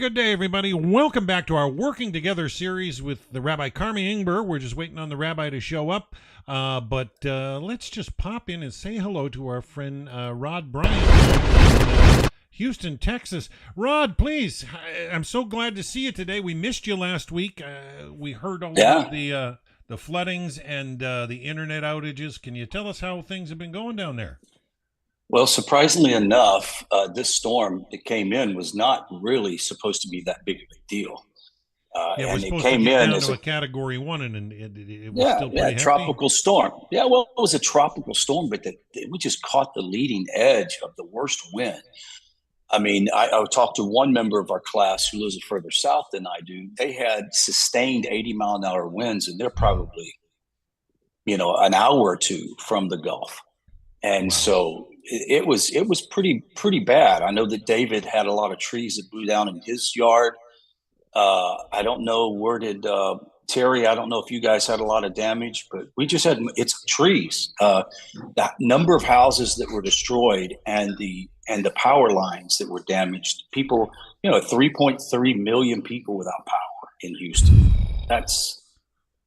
good day, everybody. Welcome back to our Working Together series with the Rabbi Karmi Ingber. We're just waiting on the Rabbi to show up. But let's just pop in and say hello to our friend Rod Bryant in Houston, Texas. Rod, please, I'm so glad to see you today. We missed you last week. We heard all about the floodings and the internet outages. Can you tell us how things have been going down there? Well, surprisingly enough, this storm that came in was not really supposed to be that big of a deal. Yeah, we're and it supposed to came get in down as to a Category 1, and it was yeah, still yeah, pretty hefty. tropical storm. Yeah, well, it was a tropical storm, but we just caught the leading edge of the worst wind. I mean, I talked to one member of our class who lives further south than I do. They had sustained 80-mile-an-hour winds, and they're probably, an hour or two from the Gulf. And Wow. so it was pretty bad. I know that David had a lot of trees that blew down in his yard. I don't know where did Terry. I don't know if you guys had a lot of damage, but we just had it's trees. The number of houses that were destroyed and the power lines that were damaged. People, 3.3 million people without power in Houston. That's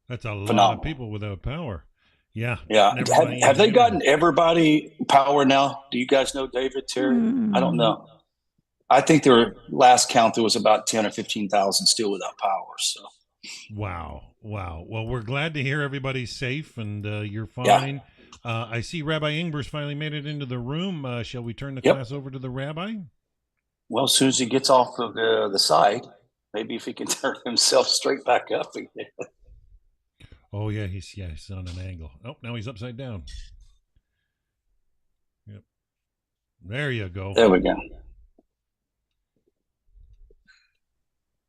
a phenomenal. lot of people without power. Yeah. Yeah. Have they gotten everybody power now? Do you guys know, David, Terry? I don't know. I think last count, there was about 10 or 15,000 still without power. So. Wow. Well, we're glad to hear everybody's safe and you're fine. Yeah. I see Rabbi Ingber's finally made it into the room. Shall we turn the class over to the Rabbi? Well, as soon as he gets off of the side, maybe if he can turn himself straight back up again. Oh, yeah, he's on an angle. Oh, now he's upside down. Yep. There you go. There we go.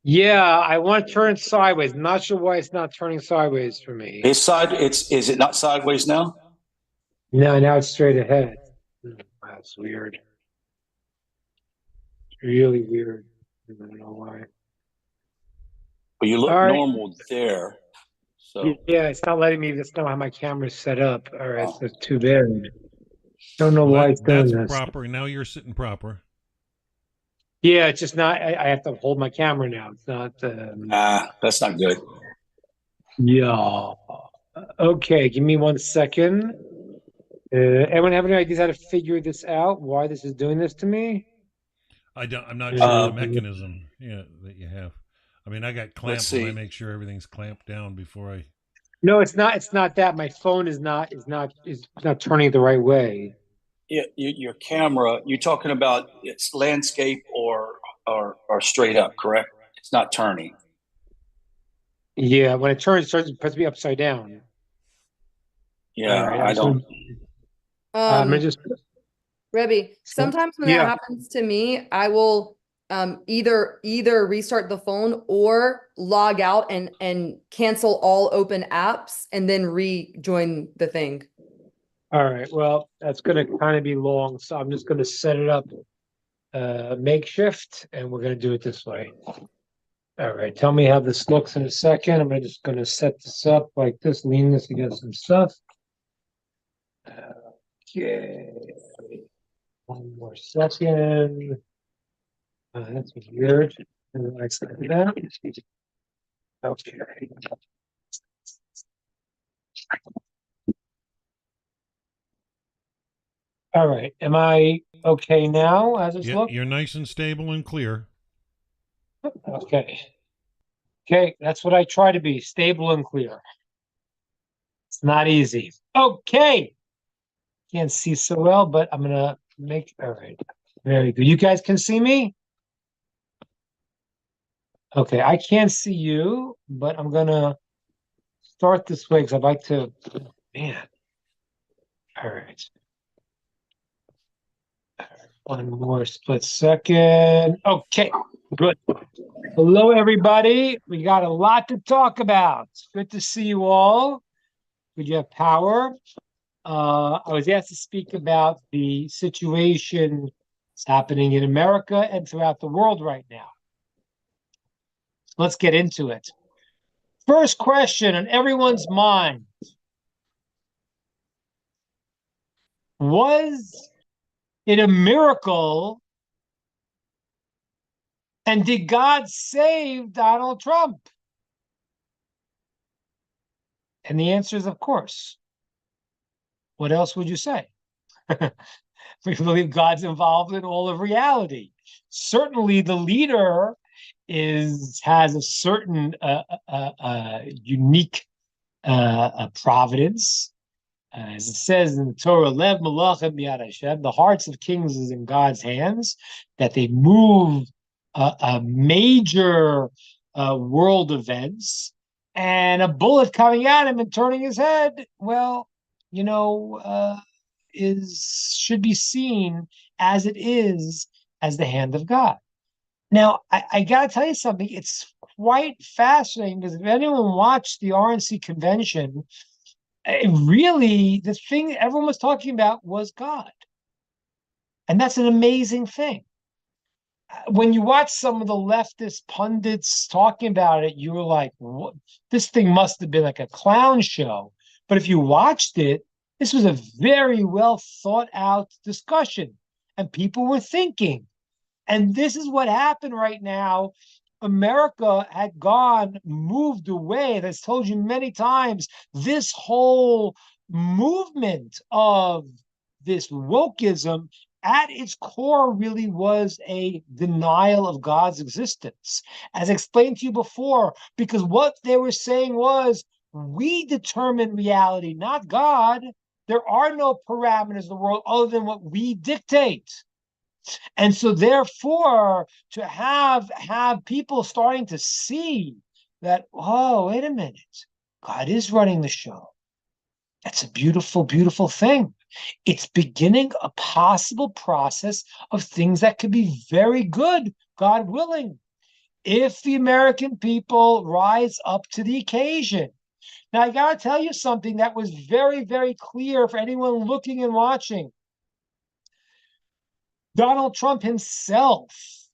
Yeah, I want to turn sideways. I'm not sure why it's not turning sideways for me. Is it not sideways now? No, now it's straight ahead. That's weird. It's really weird. I don't know why. Well, you look normal there. So. Yeah, it's not letting me. That's not how my camera's set up. All right, so too bad. Don't know why it's doing that's this. Proper. Now you're sitting proper. Yeah, it's just not. I have to hold my camera now. It's not. That's not good. Yeah. Okay, give me 1 second. Anyone have any ideas how to figure this out? Why this is doing this to me? I'm not sure the mechanism. Yeah, that you have. I mean, I got clamps, and I make sure everything's clamped down before I. No, it's not. It's not that. My phone is not turning it the right way. Yeah, your camera. You're talking about it's landscape or straight up, correct? It's not turning. Yeah, when it turns, it's supposed to be upside down. Yeah, right, I don't. Rabbi, sometimes when that happens to me, I will either restart the phone or log out and cancel all open apps and then rejoin the thing. All right. Well, that's going to kind of be long, so I'm just going to set it up makeshift, and we're going to do it this way. All right. Tell me how this looks in a second. I'm just going to set this up like this, lean this against some stuff. Okay. 1 more second. That's weird. Like that. Okay. All right. Am I okay now? As it looks? You're nice and stable and clear. Okay. Okay, that's what I try to be, stable and clear. It's not easy. Okay. Can't see so well, but I'm gonna make all right. Very good. You guys can see me? Okay, I can't see you, but I'm gonna start this way because I'd like to. Man. All right. 1 more split second. Okay, good. Hello, everybody. We got a lot to talk about. It's good to see you all. Good you have power. I was asked to speak about the situation that's happening in America and throughout the world right now. Let's get into it. First question on everyone's mind. Was it a miracle And did God save Donald Trump? And the answer is, of course. What else would you say? We believe God's involved in all of reality. Certainly, the leader has a certain unique providence. As it says in the Torah, Lev Malachim B'yad Hashem, the hearts of kings is in God's hands, that they move major world events, and a bullet coming at him and turning his head, well, should be seen as it is, as the hand of God. Now, I got to tell you something. It's quite fascinating, because if anyone watched the RNC convention, really, the thing everyone was talking about was God. And that's an amazing thing. When you watch some of the leftist pundits talking about it, you were like, what? This thing must have been like a clown show. But if you watched it, this was a very well thought out discussion, and people were thinking. And this is what happened right now. America had moved away. As I've told you many times, this whole movement of this wokeism at its core really was a denial of God's existence. As I explained to you before, because what they were saying was, we determine reality, not God. There are no parameters in the world other than what we dictate. And so therefore, to have people starting to see that, oh, wait a minute, God is running the show. That's a beautiful, beautiful thing. It's beginning a possible process of things that could be very good, God willing, if the American people rise up to the occasion. Now, I got to tell you something that was very, very clear for anyone looking and watching. Donald Trump himself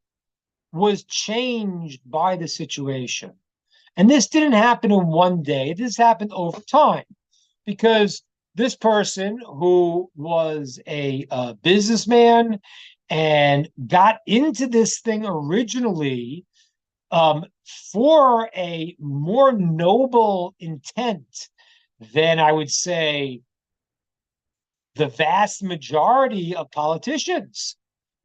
was changed by the situation. And this didn't happen in one day. This happened over time, because this person, who was a businessman and got into this thing originally for a more noble intent than, I would say, the vast majority of politicians.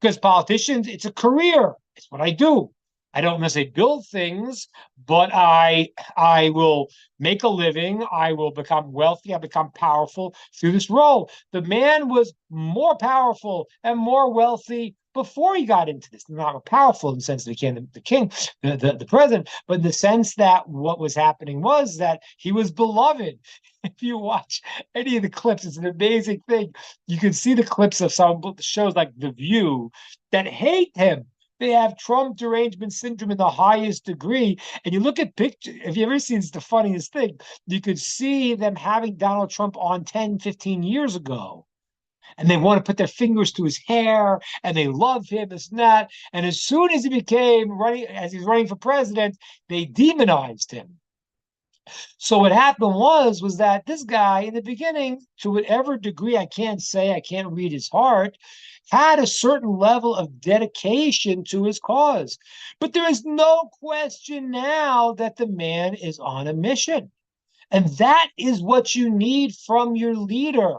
Because politicians, it's a career. It's what I do. I don't necessarily build things, but I will make a living. I will become wealthy. I become powerful through this role. The man was more powerful and more wealthy before he got into this. Not powerful in the sense that he became the king, the president, but in the sense that what was happening was that he was beloved. If you watch any of the clips, it's an amazing thing. You can see the clips of some shows like The View that hate him. They have Trump derangement syndrome in the highest degree. And you look at pictures, if you ever seen, it's the funniest thing. You could see them having Donald Trump on 10, 15 years ago. And they want to put their fingers to his hair, and they love him, this and that. And as soon as as he's running for president, they demonized him. So what happened was that this guy, in the beginning, to whatever degree, I can't read his heart, had a certain level of dedication to his cause. But there is no question now that the man is on a mission. And that is what you need from your leader.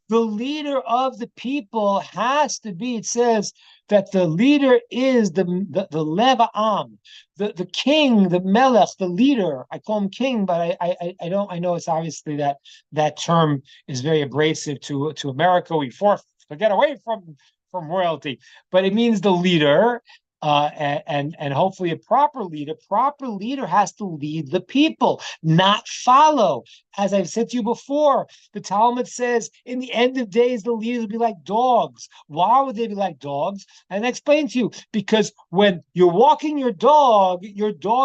The leader of the people has to be, it says that the leader is the Lev Am, the king, the Melech, the leader. I call him king, but I know it's obviously that term is very abrasive to America. We force to get away from royalty, but it means the leader. And hopefully a proper leader has to lead the people, not follow. As I've said to you before, the Talmud says in the end of days, the leaders will be like dogs. Why would they be like dogs? And I explain to you, because when you're walking your dog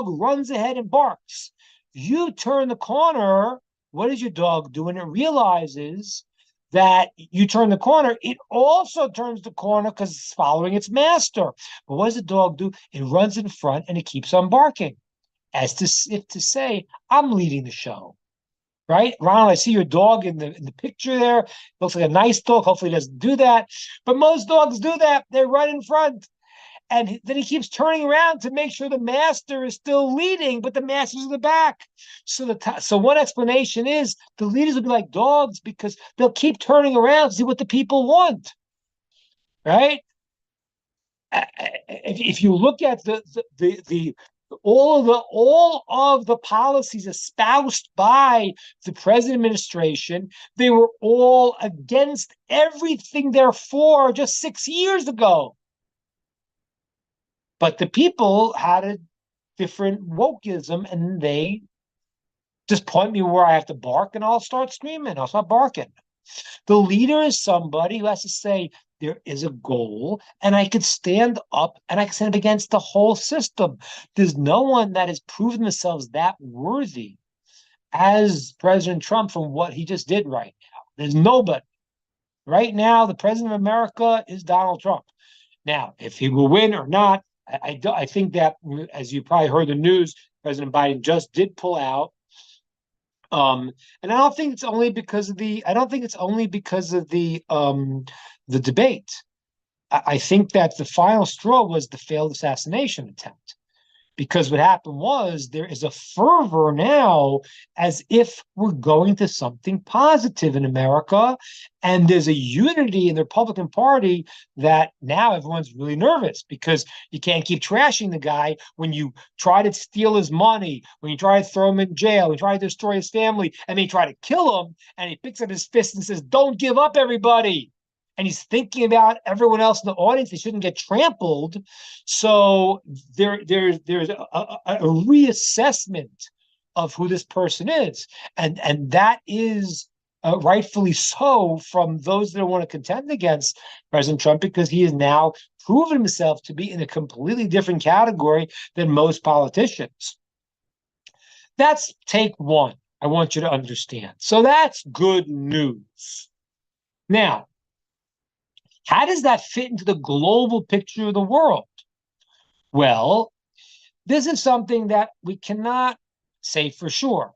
runs ahead and barks. You turn the corner, what does your dog do? When it realizes that you turn the corner, it also turns the corner because it's following its master. But what does the dog do? It runs in front and it keeps on barking, as if to say, I'm leading the show. Right? Ronald, I see your dog in the picture there. Looks like a nice dog. Hopefully it doesn't do that. But most dogs do that. They run in front. And then he keeps turning around to make sure the master is still leading, but the master's in the back. So one explanation is the leaders will be like dogs because they'll keep turning around to see what the people want, right? If you look at all of the policies espoused by the present administration, they were all against everything they're for just 6 years ago. But the people had a different wokeism, and they just point me where I have to bark, and I'll start screaming. I'll start barking. The leader is somebody who has to say, there is a goal, and I could stand up and I can stand up against the whole system. There's no one that has proven themselves that worthy as President Trump from what he just did right now. There's nobody. Right now, the president of America is Donald Trump. Now, if he will win or not, I think that, as you probably heard the news, President Biden just did pull out. And I don't think it's only because of the debate. I think that the final straw was the failed assassination attempt. Because what happened was there is a fervor now as if we're going to something positive in America. And there's a unity in the Republican Party that now everyone's really nervous because you can't keep trashing the guy when you try to steal his money, when you try to throw him in jail, when you try to destroy his family, and then you try to kill him, and he picks up his fist and says, "Don't give up, everybody." And he's thinking about everyone else in the audience. They shouldn't get trampled. So there's a reassessment of who this person is. And that is rightfully so from those that want to contend against President Trump, because he has now proven himself to be in a completely different category than most politicians. That's take one. I want you to understand. So that's good news. Now, how does that fit into the global picture of the world? Well, this is something that we cannot say for sure.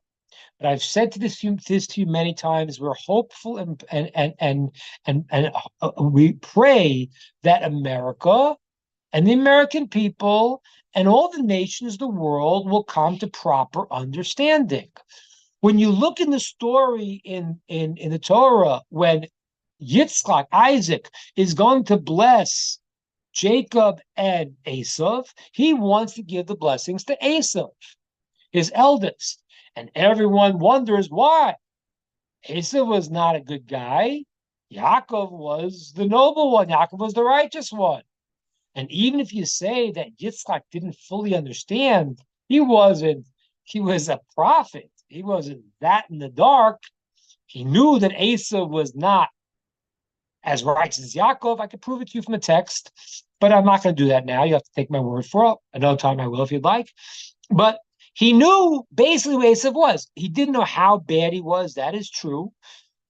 But I've said this to you many times. We're hopeful and we pray that America and the American people and all the nations of the world will come to proper understanding. When you look in the story in the Torah, when Yitzchak, Isaac, is going to bless Jacob and Esav, he wants to give the blessings to Esav, his eldest. And everyone wonders why. Esav was not a good guy. Yaakov was the noble one. Yaakov was the righteous one. And even if you say that Yitzchak didn't fully understand, he was a prophet. He wasn't that in the dark. He knew that Esav was not as righteous as Yaakov. I could prove it to you from the text, but I'm not going to do that now. You have to take my word for it. Another time I will if you'd like. But he knew basically who Esav was. He didn't know how bad he was. That is true.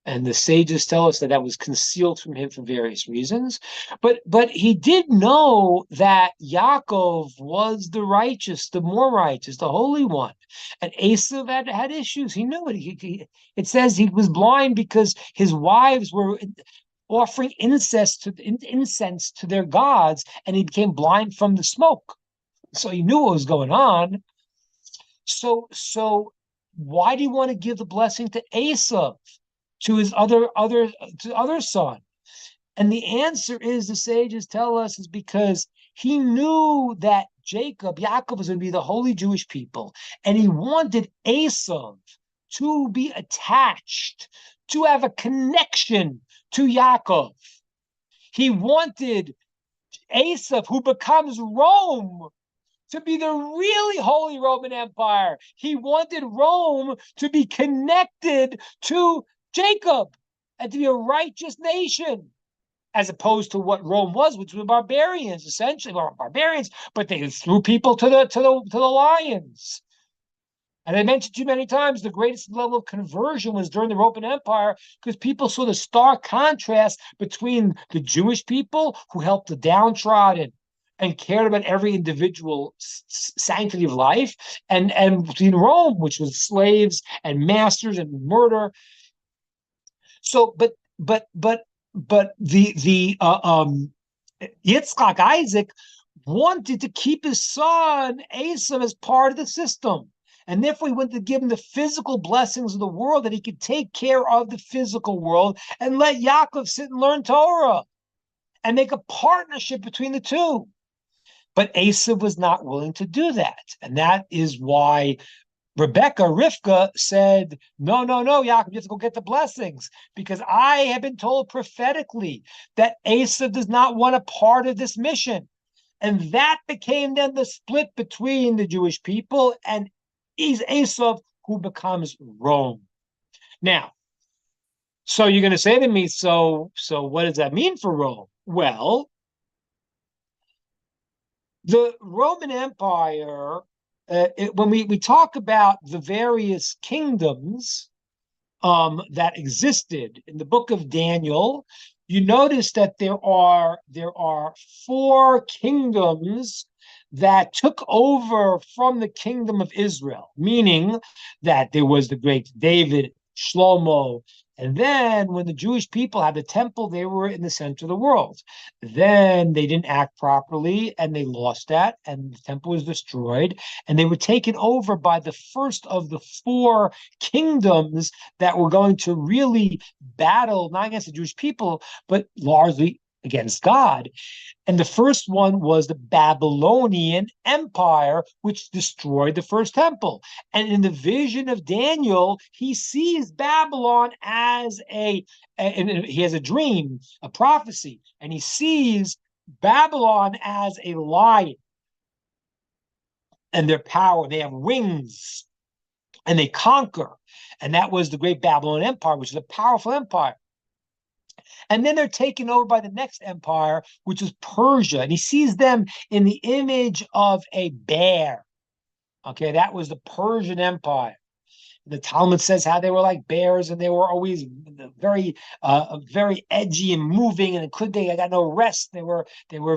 And the sages tell us that was concealed from him for various reasons. But he did know that Yaakov was the righteous, the more righteous, the holy one. And Esav had issues. He knew it. It says he was blind because his wives were offering incense to their gods, and he became blind from the smoke. So he knew what was going on. So why do you want to give the blessing to Esav, to his other son? And the answer is, the sages tell us, is because he knew that Yaakov was going to be the holy Jewish people, and he wanted Esav to be attached, to have a connection to Yaakov. He wanted Esav, who becomes Rome, to be the really holy Roman Empire. He wanted Rome to be connected to Jacob and to be a righteous nation, as opposed to what Rome was, which were barbarians, essentially. Well, barbarians, but they threw people to the lions. And I mentioned to you many times, the greatest level of conversion was during the Roman Empire, because people saw the stark contrast between the Jewish people, who helped the downtrodden and cared about every individual sanctity of life, and between Rome, which was slaves and masters and murder. So, but the Yitzchak, Isaac, wanted to keep his son Esav as part of the system. And therefore he wanted to give him the physical blessings of the world, that he could take care of the physical world and let Yaakov sit and learn Torah and make a partnership between the two. But Esav was not willing to do that. And that is why Rivka said, no, Yaakov, you have to go get the blessings, because I have been told prophetically that Esav does not want a part of this mission. And that became then the split between the Jewish people, and Esav, who becomes Rome. Now, so you're going to say to me, so what does that mean for Rome? Well, the Roman Empire, when we talk about the various kingdoms that existed in the book of Daniel, you notice that there are 4 kingdoms that took over from the kingdom of Israel, meaning that there was the great David, Shlomo, and then when the Jewish people had the temple, they were in the center of the world. Then they didn't act properly and they lost that, and the temple was destroyed, and they were taken over by the first of the 4 kingdoms that were going to really battle, not against the Jewish people, but largely against God. And the first one was the Babylonian Empire, which destroyed the first temple. And in the vision of Daniel, he sees Babylon as and he has a dream, a prophecy, and he sees Babylon as a lion. And their power, they have wings, and they conquer. And that was the great Babylonian Empire, which is a powerful empire. And then they're taken over by the next empire, which is Persia. And he sees them in the image of a bear. Okay, that was the Persian Empire. The Talmud says how they were like bears, and they were always very, very edgy and moving, and they got no rest. They were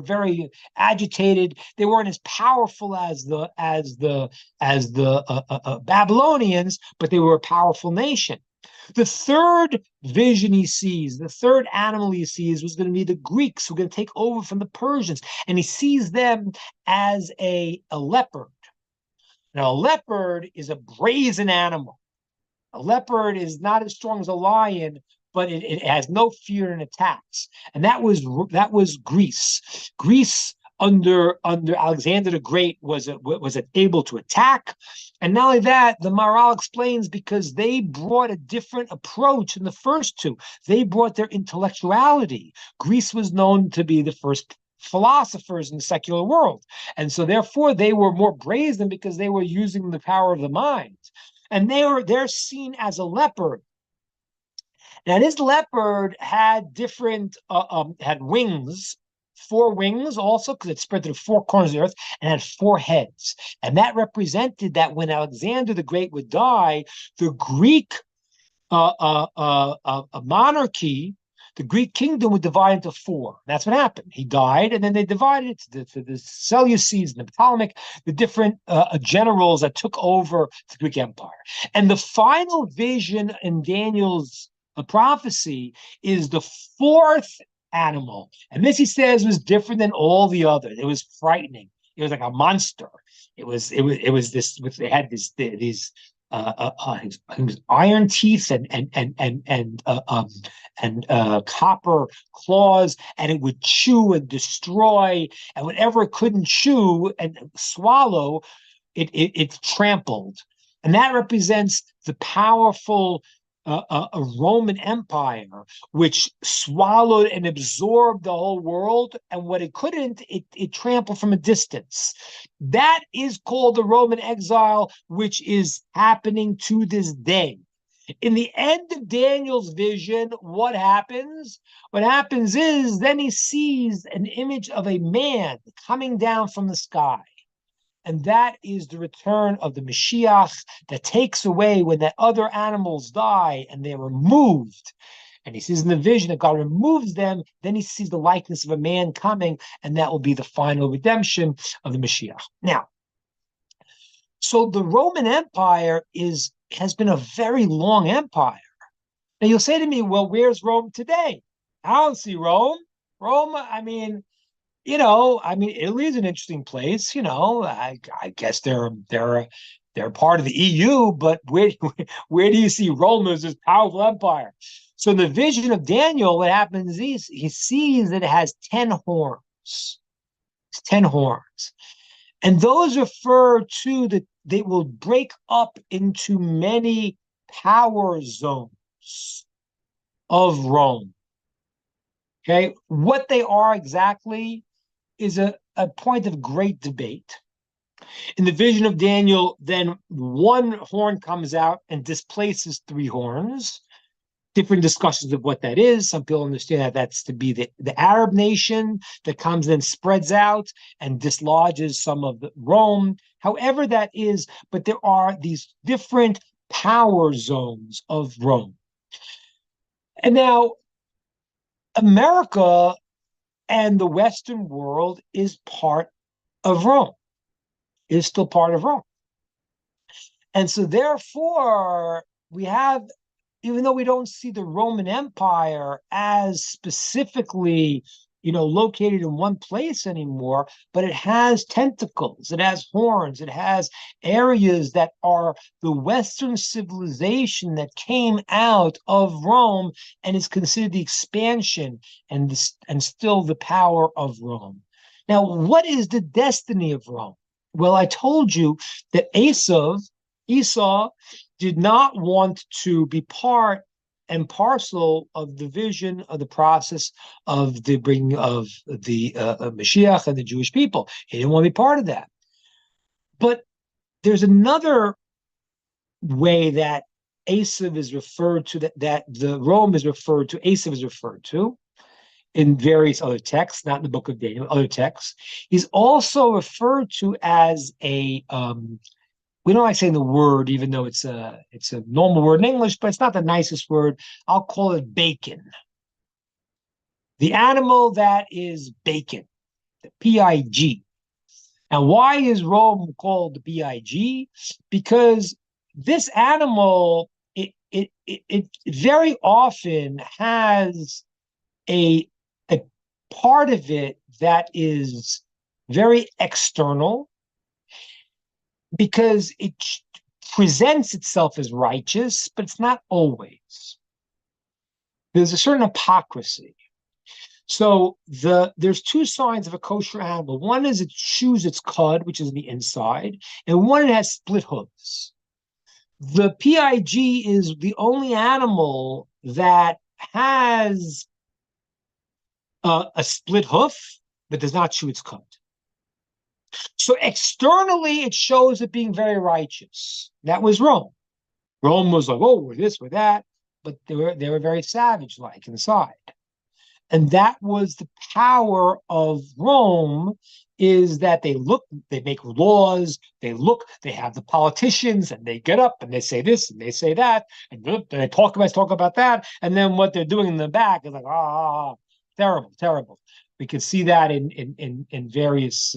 very agitated. They weren't as powerful as the Babylonians, but they were a powerful nation. The third vision he sees, the third animal he sees, was going to be the Greeks, who are going to take over from the Persians, and he sees them as a leopard. Now, a leopard is a brazen animal. A leopard is not as strong as a lion, but it has no fear in attacks. And that was Greece. Greece under Alexander the Great was able to attack. And not only that, the Maharal explains, because they brought a different approach than the first two. They brought their intellectuality. Greece was known to be the first philosophers in the secular world. And so therefore they were more brazen, because they were using the power of the mind. And they're seen as a leopard. Now this leopard had had wings, 4 wings also, because it spread to the 4 corners of the earth, and had 4 heads. And that represented that when Alexander the Great would die, the Greek monarchy, the Greek kingdom, would divide into 4. That's what happened. He died, and then they divided it to the Seleucids and the Ptolemaic, the different generals that took over the Greek Empire. And the final vision in Daniel's prophecy is the 4th animal. And this, he says, was different than all the others. It was frightening. It was like a monster. It was this. They had these iron teeth and copper claws, and it would chew and destroy, and whatever it couldn't chew and swallow, it trampled. And that represents the powerful a Roman Empire, which swallowed and absorbed the whole world, and what it couldn't, it trampled from a distance. That is called the Roman exile, which is happening to this day. In the end of Daniel's vision, what happens? What happens is then he sees an image of a man coming down from the sky. And that is the return of the Mashiach, that takes away when the other animals die and they're removed. And he sees in the vision that God removes them. Then he sees the likeness of a man coming, and that will be the final redemption of the Mashiach. Now, so the Roman Empire has been a very long empire. Now you'll say to me, well, where's Rome today? I don't see Rome. Rome, I mean, I mean, Italy is an interesting place. I guess they're part of the EU, but where do you see Rome as this powerful empire? So in the vision of Daniel, what happens is he sees that it has 10 horns. It's 10 horns. And those refer to that they will break up into many power zones of Rome. Okay. What they are exactly is a point of great debate. In the vision of Daniel, then one horn comes out and displaces 3 horns. Different discussions of what that is. Some people understand that that's to be the Arab nation that comes and spreads out and dislodges some of Rome. However that is, but there are these different power zones of Rome. And now America and the Western world is part of Rome, is still part of Rome. And so therefore, we have, even though we don't see the Roman Empire as specifically, located in one place anymore, but it has tentacles, it has horns, it has areas that are the Western civilization that came out of Rome and is considered the expansion and still the power of Rome. Now, what is the destiny of Rome? Well, I told you that Esau did not want to be part and parcel of the vision of the process of the bringing of the Mashiach and the Jewish people. He didn't want to be part of that. But there's another way that Esav is referred to, that the Rome is referred to, Esav is referred to in various other texts, not in the book of Daniel, other texts. He's also referred to as we don't like saying the word, even though it's a normal word in English, but it's not the nicest word. I'll call it bacon. The animal that is bacon, the pig. Now, why is Rome called the pig? Because this animal, it very often has a part of it that is very external, because it presents itself as righteous, but it's not always. There's a certain hypocrisy. So there's 2 signs of a kosher animal. One is it chews its cud, which is the inside, and one, it has split hooves. The pig is the only animal that has a split hoof, but does not chew its cud. So externally, it shows it being very righteous. That was Rome. Rome was like, oh, we're this, we're that, but they were very savage-like inside. And that was the power of Rome, is that they make laws, they have the politicians, and they get up and they say this and they say that, and they talk about that, and then what they're doing in the back is like, terrible. We can see that in various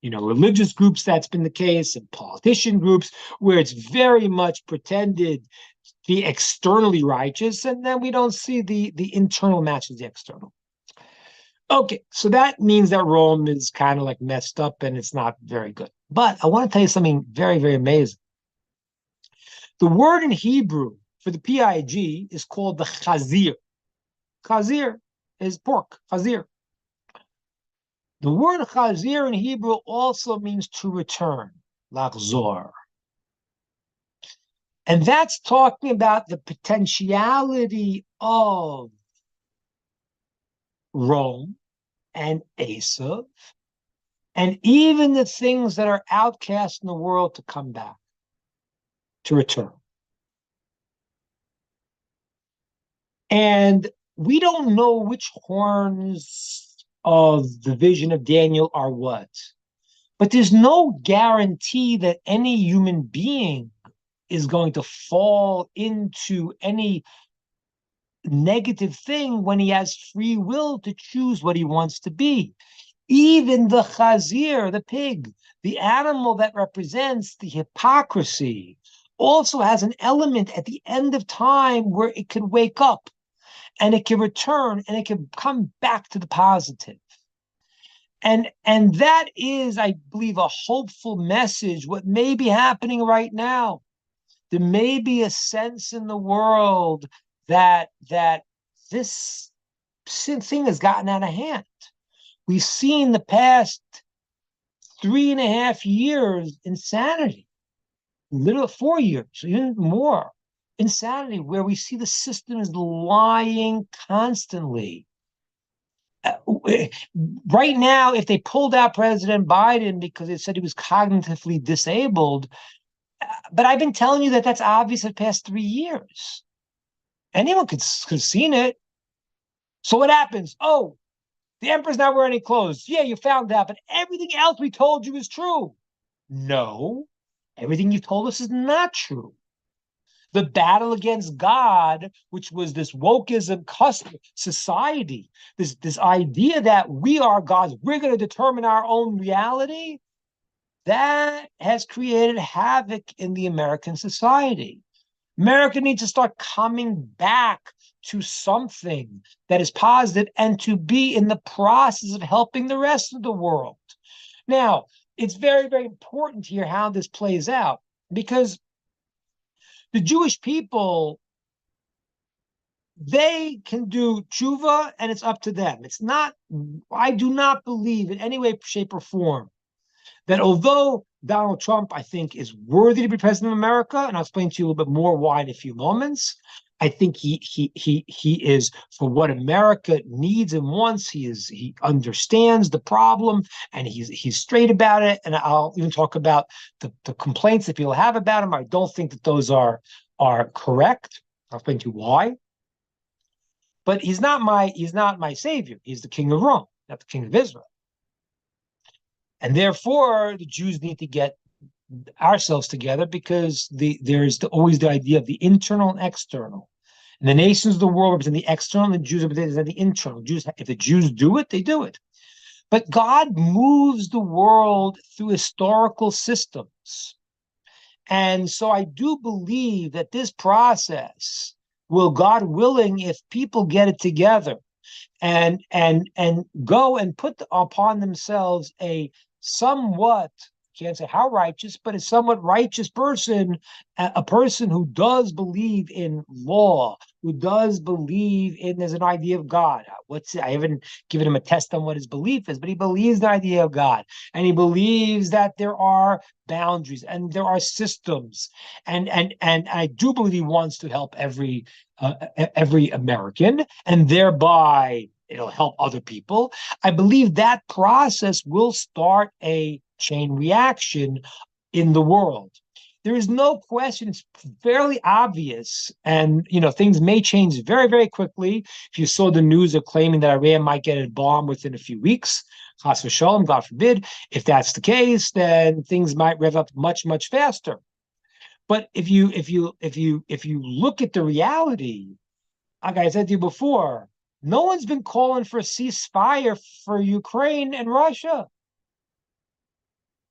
religious groups. That's been the case, and politician groups, where it's very much pretended to be externally righteous, and then we don't see the internal matches the external. Okay, so that means that Rome is kind of like messed up and it's not very good. But I want to tell you something very, very amazing. The word in Hebrew for the pig is called the chazir. Chazir is pork, chazir. The word chazir in Hebrew also means to return, lachzor. And that's talking about the potentiality of Rome and Esav, and even the things that are outcast in the world to come back, to return. And we don't know which horns of the vision of Daniel are what, but there's no guarantee that any human being is going to fall into any negative thing when he has free will to choose what he wants to be. Even the chazir, the pig, the animal that represents the hypocrisy, also has an element at the end of time where it can wake up and it can return and it can come back to the positive. And that is, I believe, a hopeful message. What may be happening right now, there may be a sense in the world that this thing has gotten out of hand. We've seen the past 3.5 years insanity, little 4 years, even more insanity, where we see the system is lying constantly. Right now, if they pulled out President Biden because they said he was cognitively disabled, but I've been telling you that that's obvious the past 3 years. Anyone could have seen it. So what happens? Oh, the emperor's not wearing any clothes. Yeah, you found that, but everything else we told you is true. No, everything you told us is not true. The battle against God, which was this wokeism custom society, this idea that we are gods, we're going to determine our own reality, that has created havoc in the American society. America needs to start coming back to something that is positive and to be in the process of helping the rest of the world. Now, it's very, very important here how this plays out, because the Jewish people, they can do tshuva and it's up to them. It's not, I do not believe in any way, shape, or form that although Donald Trump, I think, is worthy to be president of America, and I'll explain to you a little bit more why in a few moments. I think he is for what America needs and wants. He understands the problem and he's straight about it. And I'll even talk about the complaints that people have about him. I don't think that those are correct. I'll explain to you why. But he's not my savior. He's the king of Rome, not the king of Israel. And therefore, the Jews need to get ourselves together, because there's always the idea of the internal and external. And the nations of the world represent the external, and the Jews represent the internal. If the Jews do it, they do it. But God moves the world through historical systems. And so I do believe that this process will, God willing, if people get it together and go and put upon themselves a somewhat, can't say how righteous, but a somewhat righteous person, a person who does believe in law, who does believe in, there's an idea of God. I haven't given him a test on what his belief is, but he believes the idea of God, and he believes that there are boundaries and there are systems, and I do believe he wants to help every American, and thereby it'll help other people. I believe that process will start a chain reaction in the world. There is no question. It's fairly obvious, and things may change very, very quickly. If you saw the news of claiming that Iran might get a bomb within a few weeks, chas v'shalom, God forbid, if that's the case, then things might rev up much, much faster. But if you look at the reality, like I said to you before, no one's been calling for a ceasefire for Ukraine and Russia.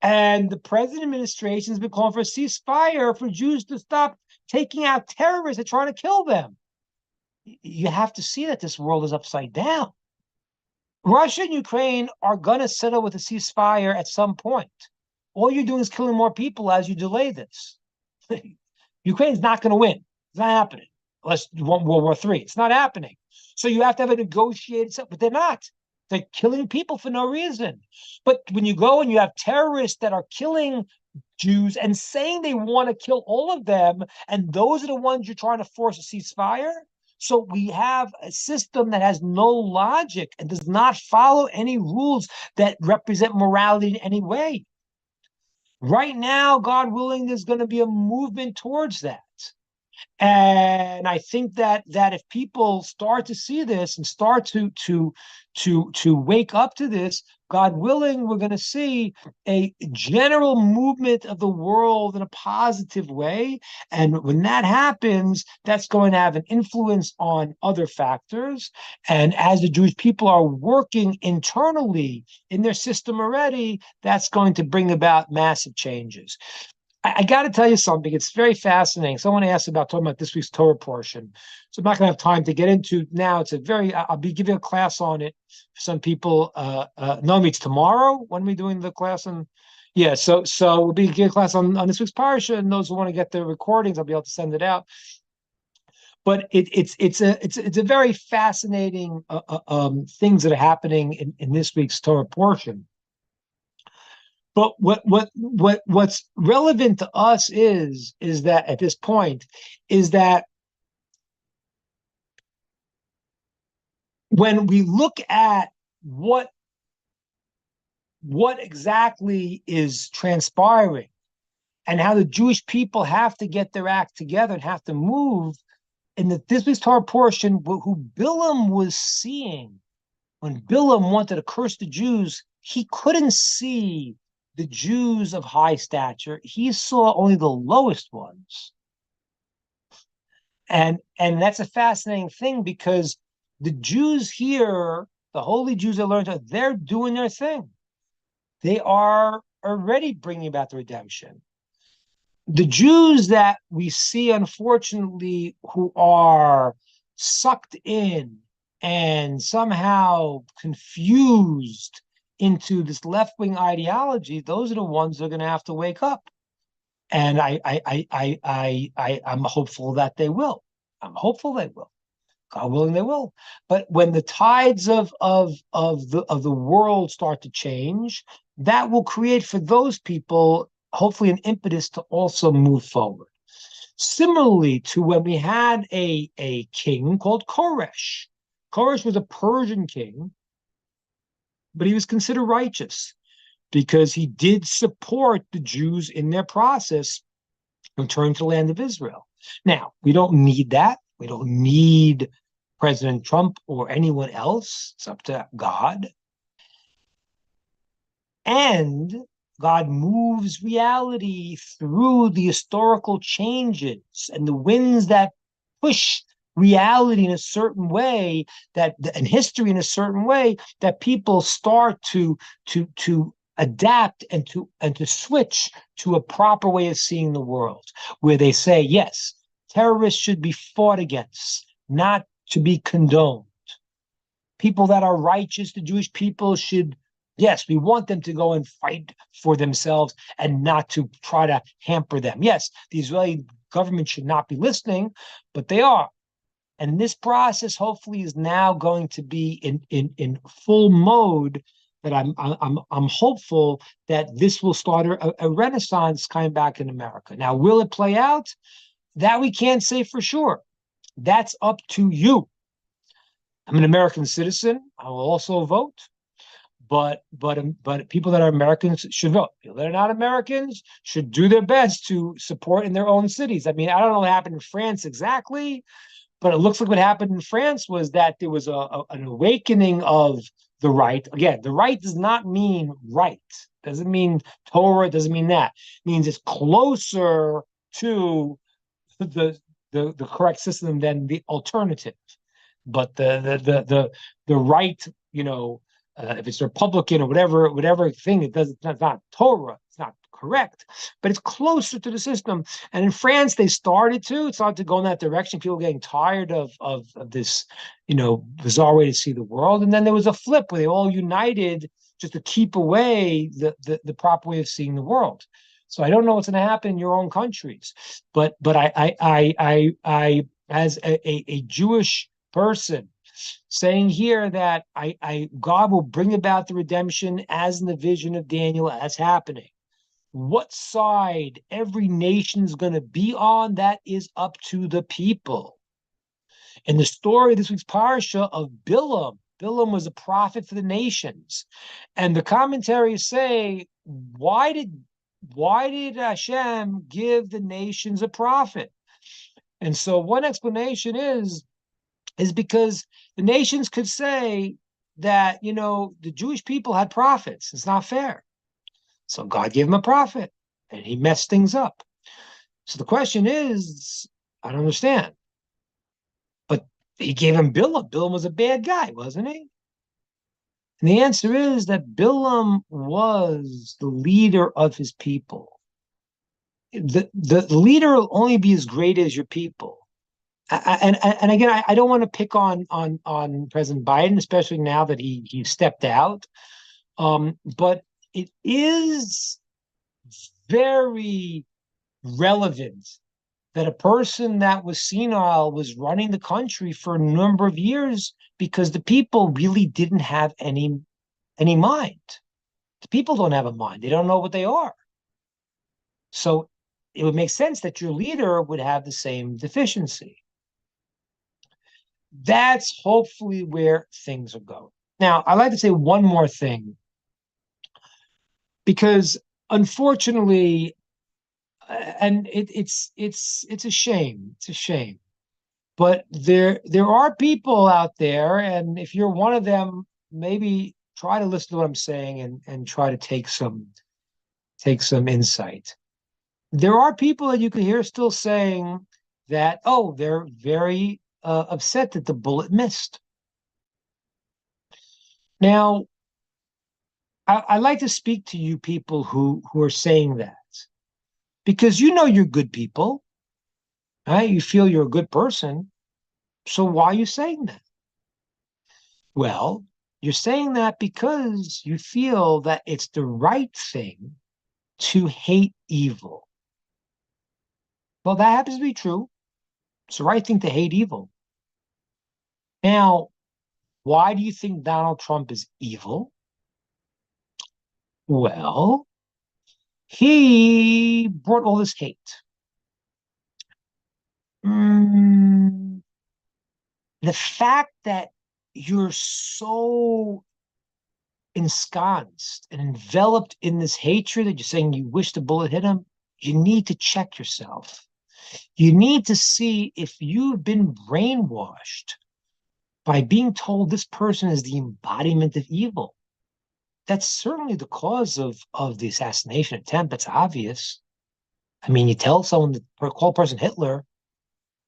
And the president administration has been calling for a ceasefire for Jews to stop taking out terrorists and trying to kill them. You have to see that this world is upside down. Russia and Ukraine are going to settle with a ceasefire at some point. All you're doing is killing more people as you delay this. Ukraine's not going to win. It's not happening. Unless you want World War III. It's not happening. So you have to have a negotiated stuff, but they're not. They're killing people for no reason. But when you go and you have terrorists that are killing Jews and saying they want to kill all of them, and those are the ones you're trying to force a ceasefire. So we have a system that has no logic and does not follow any rules that represent morality in any way. Right now, God willing, there's going to be a movement towards that. And I think that if people start to see this and start to wake up to this, God willing, we're going to see a general movement of the world in a positive way. And when that happens, that's going to have an influence on other factors. And as the Jewish people are working internally in their system already, that's going to bring about massive changes. I got to tell you something. It's very fascinating. Someone asked about talking about this week's Torah portion. So I'm not going to have time to get into now. It's a very, I'll be giving a class on it for some people. No, it's tomorrow. When are we doing the class on? Yeah, so we'll be giving a class on this week's parsha, and those who want to get the recordings, I'll be able to send it out. But it's a very fascinating things that are happening in this week's Torah portion. But what's relevant to us is that at this point is that when we look at what exactly is transpiring and how the Jewish people have to get their act together and have to move in this week's Torah portion, who Bilam was seeing when Bilam wanted to curse the Jews, he couldn't see the Jews of high stature. He saw only the lowest ones. And that's a fascinating thing, because the Jews here, the holy Jews that learned, they're doing their thing. They are already bringing about the redemption. The Jews that we see, unfortunately, who are sucked in and somehow confused into this left-wing ideology, those are the ones that are going to have to wake up. And I'm hopeful that they will. I'm hopeful they will. God willing, they will. But when the tides of the world start to change, that will create for those people hopefully an impetus to also move forward. Similarly to when we had a king called Koresh. Koresh was a Persian king, but he was considered righteous because he did support the Jews in their process of returning to the land of Israel. Now, we don't need that. We don't need President Trump or anyone else. It's up to God. And God moves reality through the historical changes and the winds that push reality in a certain way, and history in a certain way, that people start to adapt and to switch to a proper way of seeing the world, where they say, yes, terrorists should be fought against, not to be condoned. People that are righteous, the Jewish people should, yes, we want them to go and fight for themselves and not to try to hamper them. Yes, the Israeli government should not be listening, but they are. And this process hopefully is now going to be in full mode, that I'm hopeful that this will start a renaissance coming back in America. Now, will it play out? That we can't say for sure. That's up to you. I'm an American citizen. I will also vote. But people that are Americans should vote. People that are not Americans should do their best to support in their own cities. I mean, I don't know what happened in France exactly, but it looks like what happened in France was that there was an awakening of the right. Again, the right does not mean right. Doesn't mean Torah. Doesn't mean that. It means it's closer to the correct system than the alternative. But the right, if it's Republican or whatever thing, it's not Torah. It's not correct, but it's closer to the system. And in France, it started to go in that direction. People getting tired of this, bizarre way to see the world. And then there was a flip where they all united just to keep away the proper way of seeing the world. So I don't know what's going to happen in your own countries, but I as a Jewish person, saying here that God will bring about the redemption as in the vision of Daniel as happening. What side every nation's going to be on, that is up to the people. In the story of this week's parsha of Bilam was a prophet for the nations, and the commentaries say, why did Hashem give the nations a prophet? And so one explanation is because the nations could say that, the Jewish people had prophets. It's not fair. So God gave him a prophet, and he messed things up. So the question is, I don't understand. But he gave him Bilam. Bilam was a bad guy, wasn't he? And the answer is that Bilam was the leader of his people. the leader will only be as great as your people. And again, I don't want to pick on President Biden, especially now that he stepped out. But it is very relevant that a person that was senile was running the country for a number of years because the people really didn't have any mind. The people don't have a mind. They don't know what they are. So it would make sense that your leader would have the same deficiency. That's hopefully where things are going. Now, I'd like to say one more thing, because unfortunately, and it's a shame. It's a shame. But there are people out there, and if you're one of them, maybe try to listen to what I'm saying and try to take some insight. There are people that you can hear still saying that, oh, they're very upset that the bullet missed. Now, I like to speak to you people who are saying that, because you know you're good people, right? You feel you're a good person. So why are you saying that? Well, you're saying that because you feel that it's the right thing to hate evil. Well, that happens to be true. It's the right thing to hate evil. Now, why do you think Donald Trump is evil? Well, he brought all this hate. The fact that you're so ensconced and enveloped in this hatred that you're saying you wish the bullet hit him, you need to check yourself. You need to see if you've been brainwashed by being told this person is the embodiment of evil. That's certainly the cause of the assassination attempt. That's obvious. I mean, you tell someone to call a person Hitler,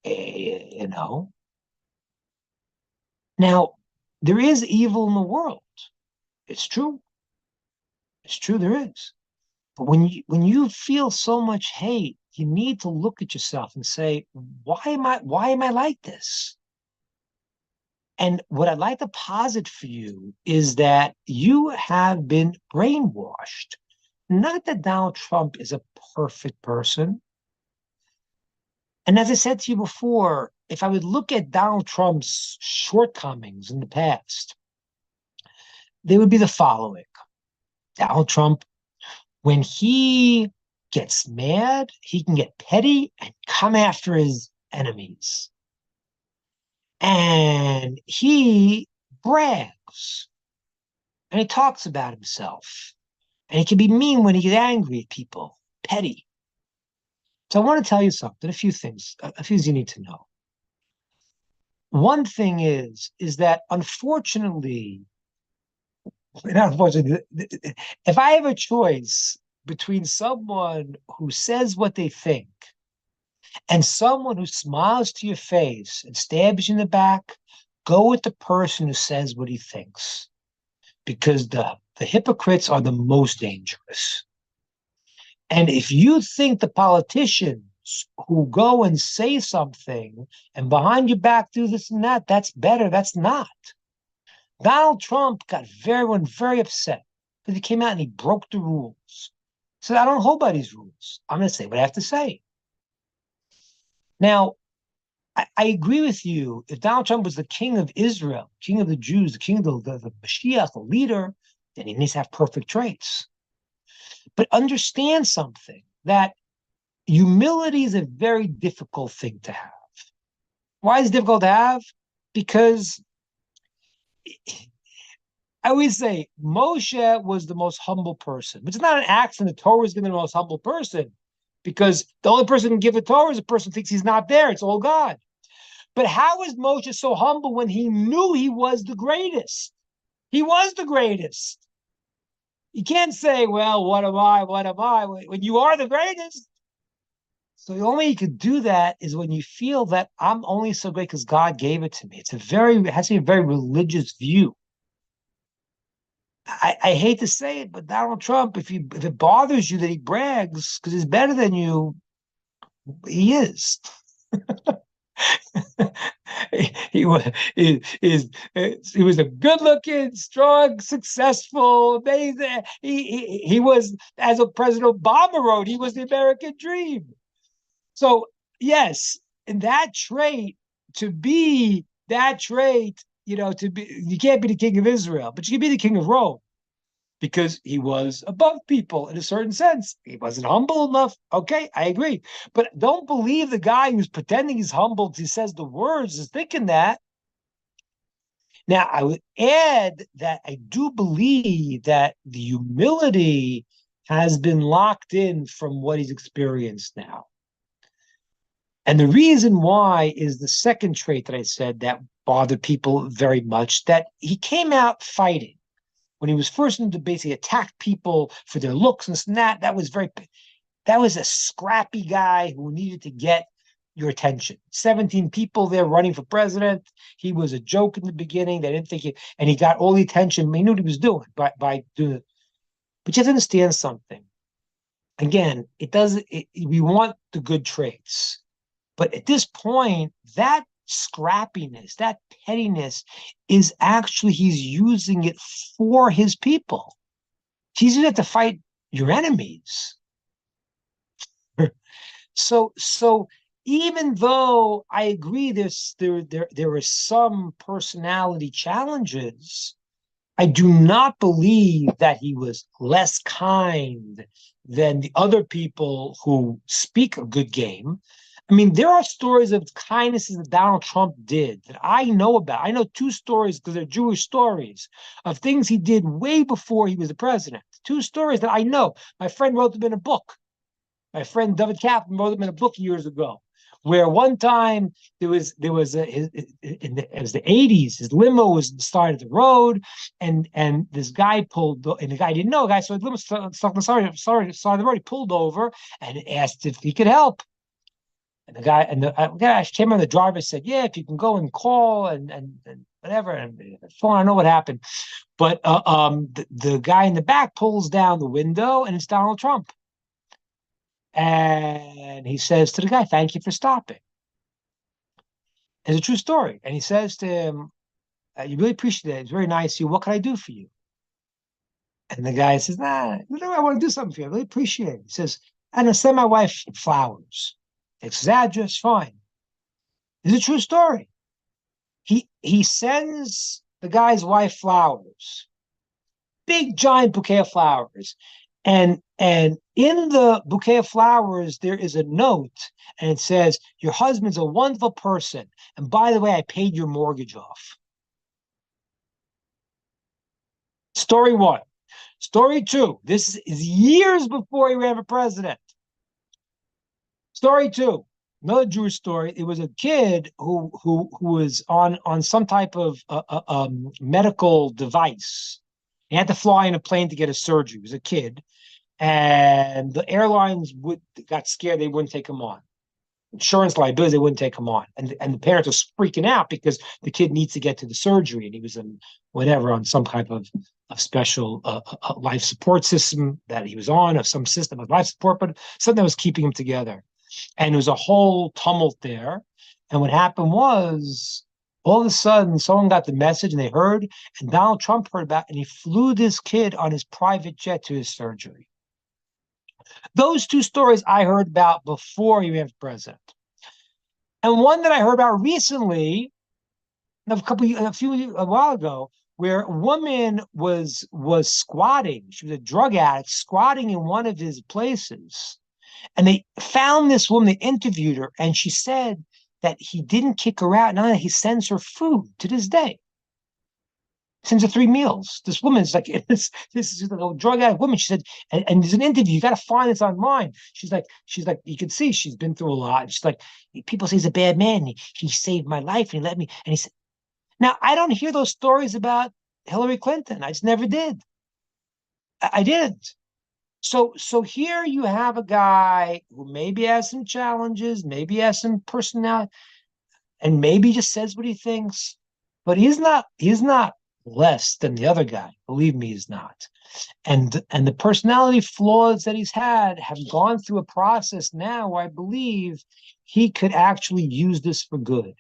you know. Now, there is evil in the world. It's true. It's true, there is. But when you feel so much hate, you need to look at yourself and say, why am I like this? And what I'd like to posit for you is that you have been brainwashed. Not that Donald Trump is a perfect person. And as I said to you before, if I would look at Donald Trump's shortcomings in the past, they would be the following. Donald Trump, when he gets mad, he can get petty and come after his enemies. And he brags and he talks about himself. And he can be mean when he gets angry at people, petty. So I want to tell you something, a few things you need to know. One thing is that unfortunately, if I have a choice between someone who says what they think and someone who smiles to your face and stabs you in the back, go with the person who says what he thinks, because the hypocrites are the most dangerous. And if you think the politicians who go and say something and behind your back do this and that, that's better, that's not. Donald Trump got very upset because he came out and he broke the rules. He said, I don't hold by these rules. I'm going to say what I have to say. Now, I agree with you. If Donald Trump was the king of Israel, king of the Jews, the king of the Mashiach, the leader, then he needs to have perfect traits. But understand something, that humility is a very difficult thing to have. Why is it difficult to have? Because I always say Moshe was the most humble person, but it's not an accident the Torah is going to be the most humble person, because the only person who can give a Torah is a person who thinks he's not there. It's all God. But how is Moshe so humble when he knew he was the greatest? He was the greatest. You can't say, well, what am I, when you are the greatest. So the only way you could do that is when you feel that I'm only so great because God gave it to me. It has to be a very religious view. I hate to say it, but Donald Trump, if it bothers you that he brags because he's better than you, he is. he was he was a good-looking, strong, successful, amazing. He was, as President Obama wrote, he was the American dream. So yes, and that trait, to be that trait, to be, you can't be the king of Israel, but you can be the king of Rome because he was above people in a certain sense. He wasn't humble enough. Okay, I agree. But don't believe the guy who's pretending he's humble, he says the words, is thinking that. Now, I would add that I do believe that the humility has been locked in from what he's experienced now. And the reason why is the second trait that I said that bothered people very much, that he came out fighting. When he was first in the debate, he attacked people for their looks and this and that. That was a scrappy guy who needed to get your attention. 17 people there running for president. He was a joke in the beginning. They didn't think and he got all the attention. He knew what he was doing by doing it. But you have to understand something. Again, we want the good traits. But at this point, that scrappiness, that pettiness is actually, he's using it for his people. He's using it to fight your enemies. So even though I agree there are some personality challenges, I do not believe that he was less kind than the other people who speak a good game. I mean, there are stories of kindnesses that Donald Trump did that I know about. I know two stories, because they're Jewish stories, of things he did way before he was the president. Two stories that I know. My friend wrote them in a book. My friend David Kaplan wrote them in a book years ago, where one time it was the 80s, his limo was on the side of the road, and this guy pulled, and the guy didn't know. The guy saw his limo stuck on the side of the road. He pulled over and asked if he could help. And the guy came on, the driver said, yeah, if you can go and call and whatever, and phone, I know what happened. But the guy in the back pulls down the window, and it's Donald Trump. And he says to the guy, thank you for stopping. It's a true story. And he says to him, you really appreciate it. It's very nice of you. What can I do for you? And the guy says, I want to do something for you. I really appreciate it. He says, I'm going to send my wife flowers. Takes his address, fine. It's a true story. He sends the guy's wife flowers, big giant bouquet of flowers, and in the bouquet of flowers there is a note, and it says, "Your husband's a wonderful person, and by the way, I paid your mortgage off." Story one. Story two. This is years before he ran for president. Story two, another Jewish story. It was a kid who was on some type of medical device. He had to fly in a plane to get a surgery. He was a kid, and the airlines got scared. They wouldn't take him on. Insurance liability, they wouldn't take him on, and the parents were freaking out because the kid needs to get to the surgery, and he was on some type of special life support system that he was on, of some system of life support, but something that was keeping him together. And there was a whole tumult there. And what happened was, all of a sudden, someone got the message and they heard, and Donald Trump heard about it, and he flew this kid on his private jet to his surgery. Those two stories I heard about before he ran for president. And one that I heard about recently, a while ago, where a woman was squatting. She was a drug addict, squatting in one of his places. And they found this woman, they interviewed her, and she said that he didn't kick her out. Now he sends her food to this day. Sends her 3 meals. This woman is like, this is a drug addict woman. She said, and there's an interview, you got to find this online. She's like, you can see she's been through a lot. She's like, people say he's a bad man. He saved my life and he let me. And he said, now I don't hear those stories about Hillary Clinton. I just never did. I didn't. So here you have a guy who maybe has some challenges, maybe has some personality, and maybe just says what he thinks, but he's not less than the other guy. Believe me, he's not. And the personality flaws that he's had have gone through a process now where I believe he could actually use this for good.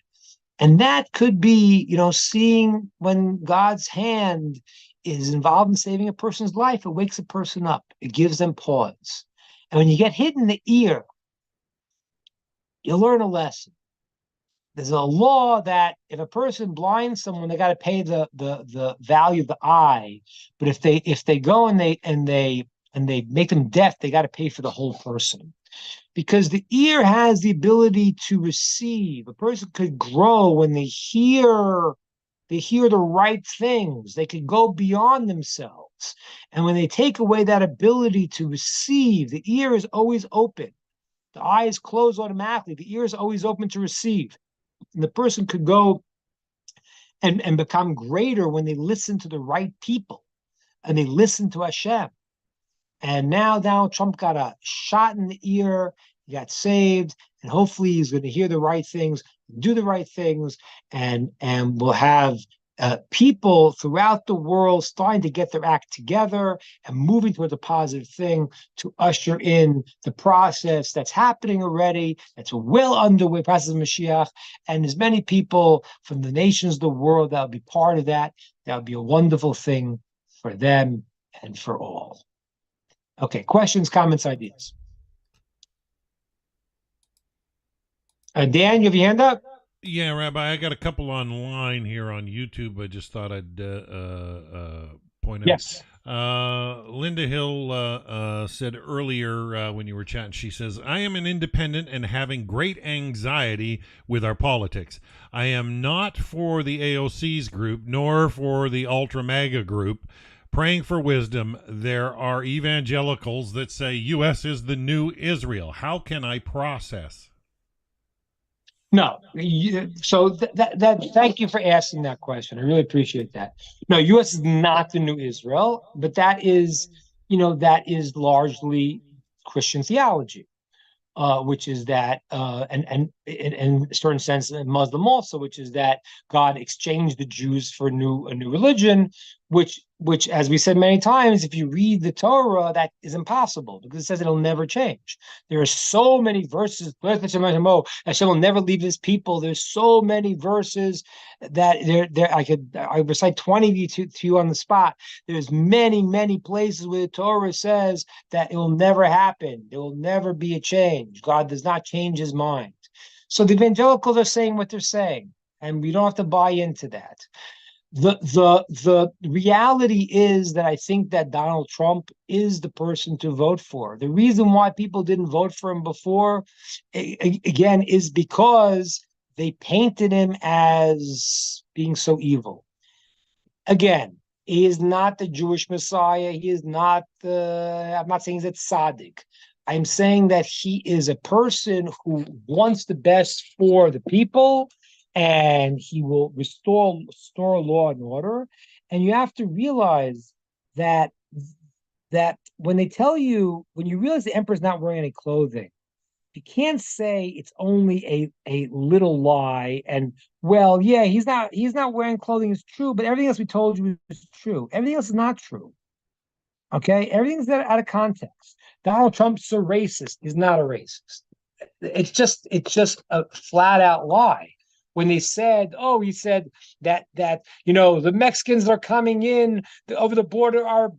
And that could be, seeing when God's hand is involved in saving a person's life, it wakes a person up. It gives them pause. And when you get hit in the ear, you'll learn a lesson. There's a law that if a person blinds someone, they got to pay the value of the eye. But if they go and they make them deaf, they got to pay for the whole person. Because the ear has the ability to receive. A person could grow when they hear the right things. They could go beyond themselves. And when they take away that ability to receive, the ear is always open. The eye is closed automatically. The ear is always open to receive. And the person could go and become greater when they listen to the right people and they listen to Hashem. And now Donald Trump got a shot in the ear. He got saved, and hopefully he's going to hear the right things, do the right things, and we'll have people throughout the world starting to get their act together and moving towards a positive thing to usher in the process that's happening already, that's well underway, process of Mashiach, and as many people from the nations of the world that will be part of that. That would be a wonderful thing for them and for all. Okay, questions, comments, ideas? Dan, you have your hand up? Yeah, Rabbi, I got a couple online here on YouTube. I just thought I'd point out. Yes. Linda Hill said earlier when you were chatting, she says, I am an independent and having great anxiety with our politics. I am not for the AOC's group, nor for the Ultra MAGA group. Praying for wisdom. There are evangelicals that say U.S. is the new Israel. How can I process? No. So that thank you for asking that question. I really appreciate that. No, U.S. is not the new Israel, but that is largely Christian theology. Which is that, and in a certain sense, Muslim also, which is that God exchanged the Jews for a new religion, which, as we said many times, if you read the Torah, that is impossible because it says it'll never change. There are so many verses. Hashem will never leave his people. There's so many verses that I recite 20 to you on the spot. There's many places where the Torah says that it will never happen. There will never be a change. God does not change his mind. So the evangelicals are saying what they're saying, and we don't have to buy into that. The reality is that I think that Donald Trump is the person to vote for. The reason why people didn't vote for him before, again, is because they painted him as being so evil. Again, he is not the Jewish Messiah. He is not I'm not saying he's a tzaddik. I'm saying that he is a person who wants the best for the people, and he will restore law and order. And you have to realize that when you realize the emperor's not wearing any clothing, you can't say it's only a little lie. And well, yeah, he's not wearing clothing is true, but everything else we told you is true. Everything else is not true. Okay, everything's out of context. Donald Trump's a racist. He's not a racist. It's just a flat out lie. When he said that the Mexicans that are coming in over the border are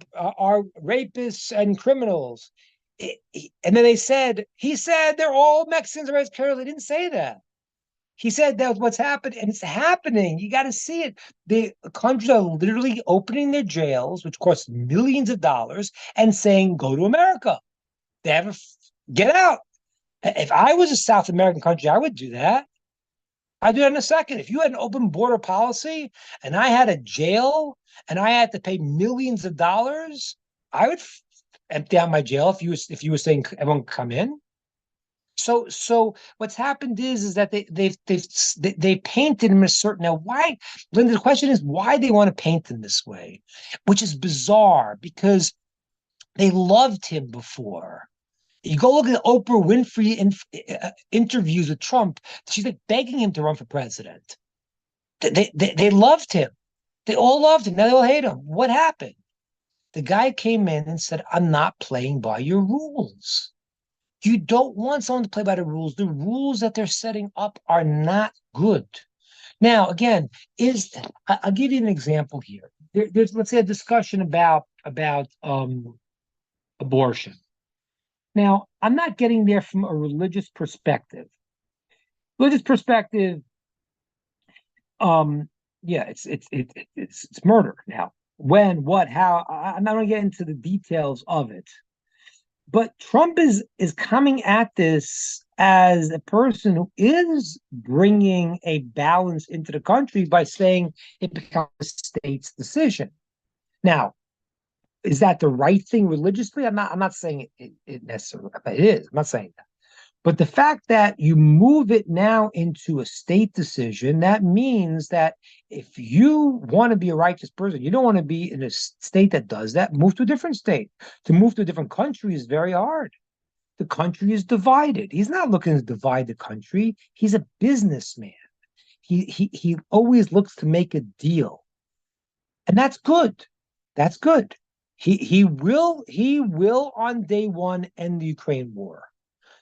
rapists and criminals, and then he said they're all Mexicans or rapists. They didn't say that. He said that's what's happened, and it's happening. You got to see it. The countries are literally opening their jails, which cost millions of dollars, and saying, "Go to America." They have get out. If I was a South American country, I would do that. I'd do that in a second. If you had an open border policy and I had a jail and I had to pay millions of dollars, I would empty out my jail if you were saying everyone could come in. So what's happened is that they painted him a certain. Now, why? Linda, the question is why they want to paint him this way, which is bizarre because they loved him before. You go look at Oprah Winfrey interviews with Trump. She's like begging him to run for president. They loved him. They all loved him. Now they all hate him. What happened? The guy came in and said, I'm not playing by your rules. You don't want someone to play by the rules. The rules that they're setting up are not good. Now, again, I'll give you an example here. There's, let's say, a discussion about abortion. Now, I'm not getting there from a religious perspective. Religious perspective, yeah, it's murder. Now, when, what, how? I'm not going to get into the details of it. But Trump is coming at this as a person who is bringing a balance into the country by saying it becomes a state's decision. Now, is that the right thing religiously? I'm not saying it necessarily, but it is. I'm not saying that. But the fact that you move it now into a state decision, that means that if you want to be a righteous person, you don't want to be in a state that does that, move to a different state. To move to a different country is very hard. The country is divided. He's not looking to divide the country. He's a businessman. He always looks to make a deal. And that's good. That's good. He will on day one end the Ukraine war.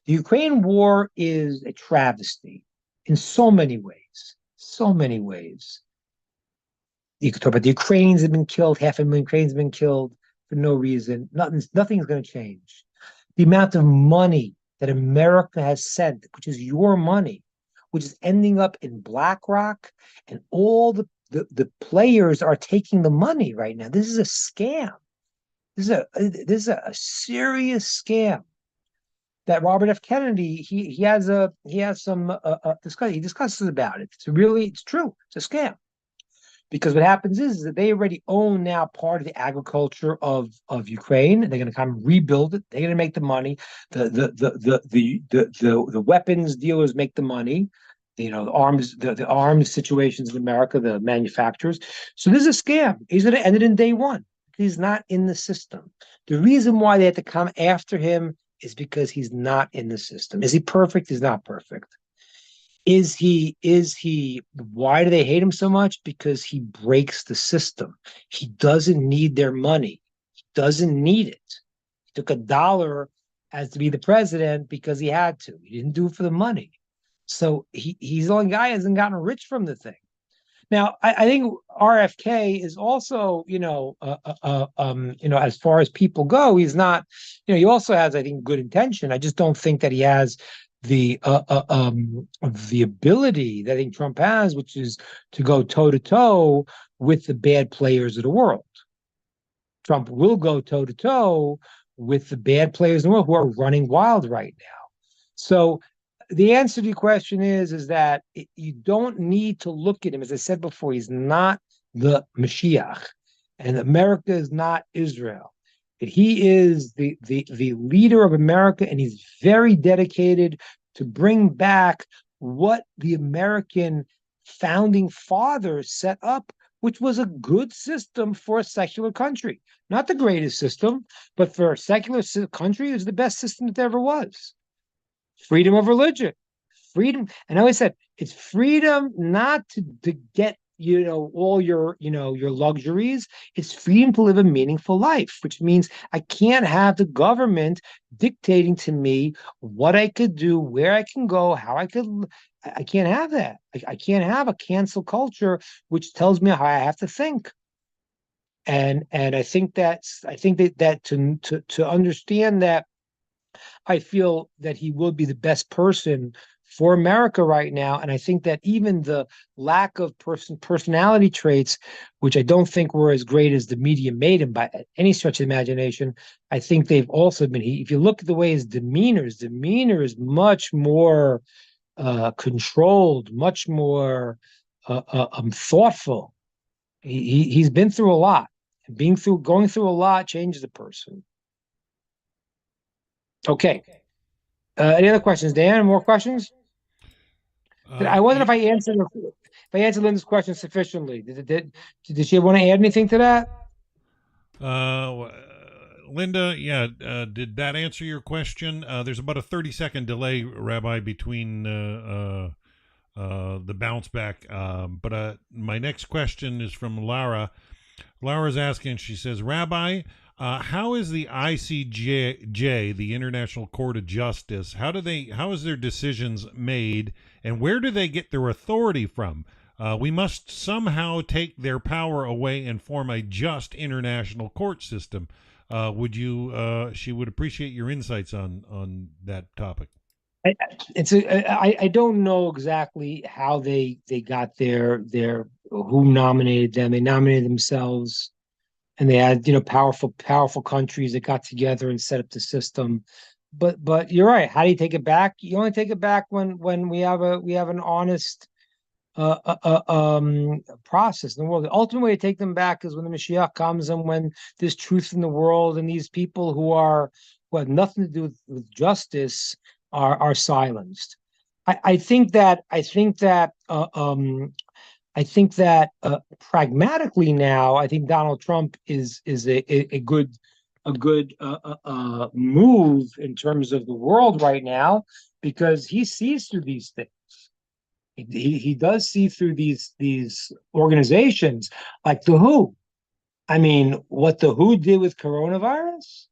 The Ukraine war is a travesty in so many ways. So many ways. You could talk about the Ukrainians have been killed, 500,000 Ukrainians have been killed for no reason. Nothing's going to change. The amount of money that America has sent, which is your money, which is ending up in BlackRock, and all the players are taking the money right now. This is a scam. This is a serious scam. That Robert F. Kennedy, he has some discussion. He discusses about it. It's true. It's a scam. Because what happens is that they already own now part of the agriculture of Ukraine. They're going to come rebuild it. They're going to make the money. The weapons dealers make the money. The arms situations in America, the manufacturers. So this is a scam. He's going to end it in day one. He's not in the system. The reason why they had to come after him is because he's not in the system. Is he perfect? He's not perfect. Is he, why do they hate him so much? Because he breaks the system. He doesn't need their money. He doesn't need it. He took $1 as to be the president because he had to. He didn't do it for the money. So he's the only guy who hasn't gotten rich from the thing. Now, I think RFK is also, as far as people go, he's not, he also has, I think, good intention. I just don't think that he has the ability that I think Trump has, which is to go toe to toe with the bad players of the world. Trump will go toe to toe with the bad players in the world who are running wild right now. So the answer to your question is that you don't need to look at him. As I said before, he's not the Mashiach, and America is not Israel. He is the leader of America, and he's very dedicated to bring back what the American founding fathers set up, which was a good system for a secular country. Not the greatest system, but for a secular country, it was the best system that there ever was. Freedom of religion, freedom. And I always said it's freedom not to get, all your luxuries. It's freedom to live a meaningful life, which means I can't have the government dictating to me what I could do, where I can go, how I can't have that. I can't have a cancel culture, which tells me how I have to think. And I think that to understand that, I feel that he will be the best person for America right now. And I think that even the lack of personality traits, which I don't think were as great as the media made him by any stretch of imagination, I think they've also been, if you look at the way his demeanor is much more controlled, much more thoughtful. He's been through a lot. Going through a lot changes a person. Okay. Any other questions, Dan? More questions? I wonder if I answered Linda's question sufficiently. Did she want to add anything to that? Linda, yeah. Did that answer your question? There's about a 30-second delay, Rabbi, between the bounce back. But my next question is from Lara. Lara's asking, she says, Rabbi, how is the ICJ, the International Court of Justice, how is their decisions made, and where do they get their authority from? We must somehow take their power away and form a just international court system. She would appreciate your insights on that topic. I don't know exactly how they got their who nominated them. They nominated themselves, and they had powerful countries that got together and set up the system. But you're right. How do you take it back? You only take it back when we have an honest process in the world. The ultimate way to take them back is when the Mashiach comes and when there's truth in the world, and these people who have nothing to do with justice are silenced. I think that pragmatically now, I think Donald Trump is a good move in terms of the world right now, because he sees through these things. He does see through these organizations like the WHO. I mean, what the WHO did with coronavirus,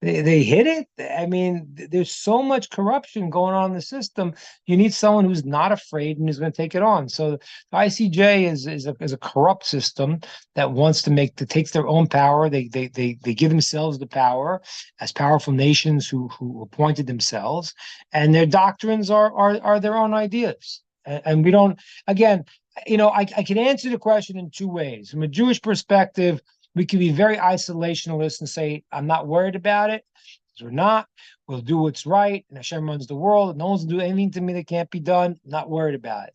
they hit it. I mean, there's so much corruption going on in the system. You need someone who's not afraid and who's going to take it on. So the ICJ is a corrupt system that wants to takes their own power. They give themselves the power as powerful nations who appointed themselves, and their doctrines are their own ideas. And we don't. Again, I can answer the question in two ways. From a Jewish perspective, we can be very isolationist and say, I'm not worried about it, because we're not. We'll do what's right, and Hashem runs the world, and no one's going to do anything to me that can't be done. I'm not worried about it.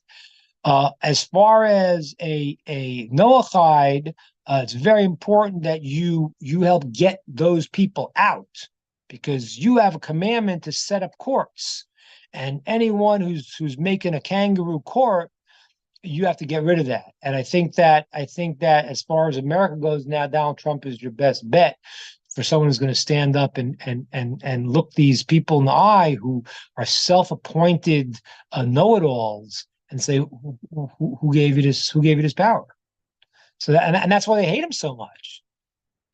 As far as a Noahide, it's very important that you help get those people out, because you have a commandment to set up courts. And anyone who's making a kangaroo court, you have to get rid of that. And I think that as far as America goes now, Donald Trump is your best bet for someone who's going to stand up and look these people in the eye who are self-appointed know-it-alls and say, who gave you this power? So and that's why they hate him so much.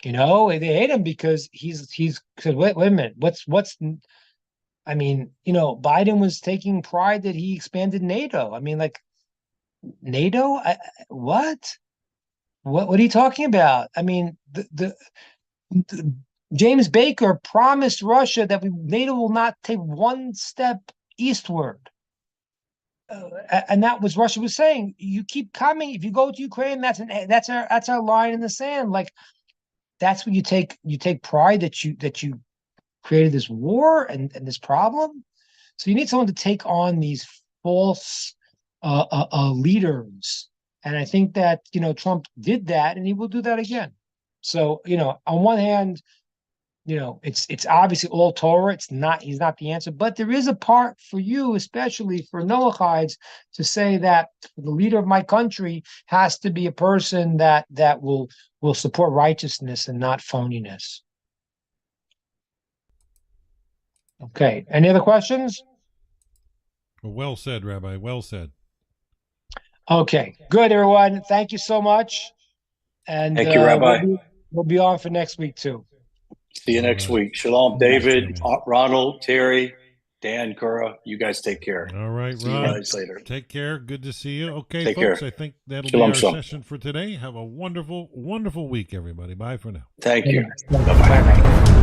They hate him because he's said, wait a minute, I mean, Biden was taking pride that he expanded NATO. I mean, like, NATO? What are you talking about? I mean, the James Baker promised Russia that NATO will not take one step eastward, and that was Russia was saying. You keep coming. If you go to Ukraine, that's our line in the sand. Like, that's what you take pride that you created this war and this problem. So you need someone to take on these false leaders, and I think that Trump did that, and he will do that again. So on one hand, it's obviously all Torah. He's not the answer, but there is a part for you, especially for Noachides, to say that the leader of my country has to be a person that will support righteousness and not phoniness. Okay. Any other questions? Well said, Rabbi. Well said. Okay, good, everyone. Thank you so much. And thank you, Rabbi. We'll be on for next week, too. See you next week. Shalom, David, Ronald, Terry, Dan, Kura. You guys take care. All right, see Rod. you guys later. Take care. Good to see you. Okay, take folks, care. I think that'll Shalom, be our shalom. session for today. Have a wonderful, wonderful week, everybody. Bye for now. Thank you. Bye-bye.